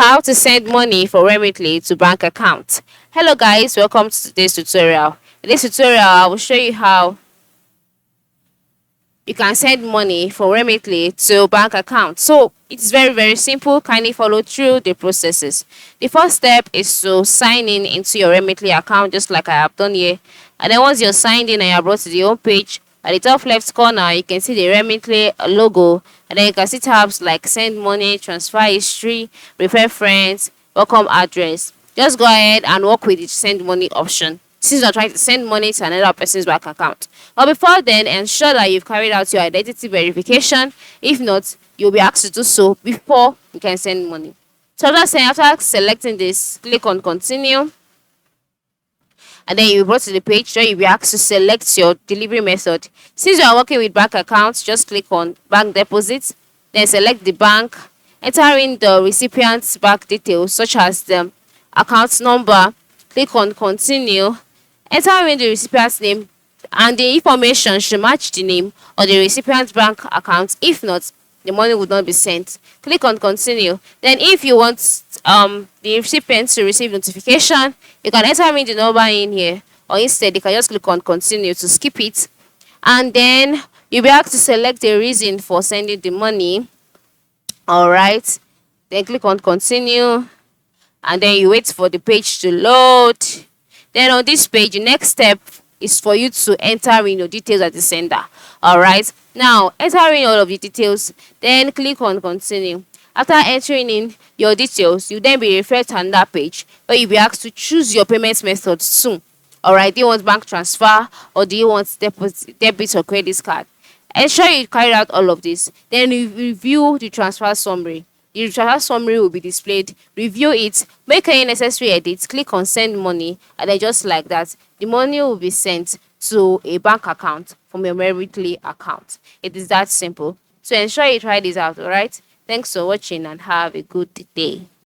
How to send money for Remitly to bank account. Hello guys, welcome to today's tutorial. In this tutorial, I will show you how you can send money from Remitly to bank account. So it's very simple. Kindly follow through the processes. The first step is to sign in into your Remitly account, just like I have done here. And then once you're signed in and you're brought to the home page, at the top left corner you can see the Remitly logo, and then you can see tabs like send money, transfer history, refer friends, welcome address. Just go ahead and work with the send money option since you're trying to send money to another person's bank account. But before then, ensure that you've carried out your identity verification. If not, you'll be asked to do so before you can send money. So after selecting this, click on continue, and then you'll be brought to the page where you'll be asked to select your delivery method. Since you are working with bank accounts, just click on bank deposits, then select the bank, enter in the recipient's bank details such as the account number, click on continue, enter in the recipient's name, and the information should match the name or the recipient's bank account. If not, the money would not be sent. Click on continue. Then if you want the recipient to receive notification, you can enter in the number in here, or instead you can just click on continue to skip it. And then you'll be asked to select a reason for sending the money. Alright, then click on continue, and then you wait for the page to load. Then on this page, the next step is for you to enter in your details as the sender. Alright, now enter in all of the details, then click on continue. After entering in your details, you then be referred to another page where you'll be asked to choose your payment method soon. Alright, do you want bank transfer or do you want debit or credit card? Ensure you carry out all of this. Then you review the transfer summary. The transfer summary will be displayed. Review it, make any necessary edits, click on send money, and then just like that, the money will be sent to a bank account from your Remitly account. It is that simple. So ensure you try this out, alright? Thanks for watching and have a good day.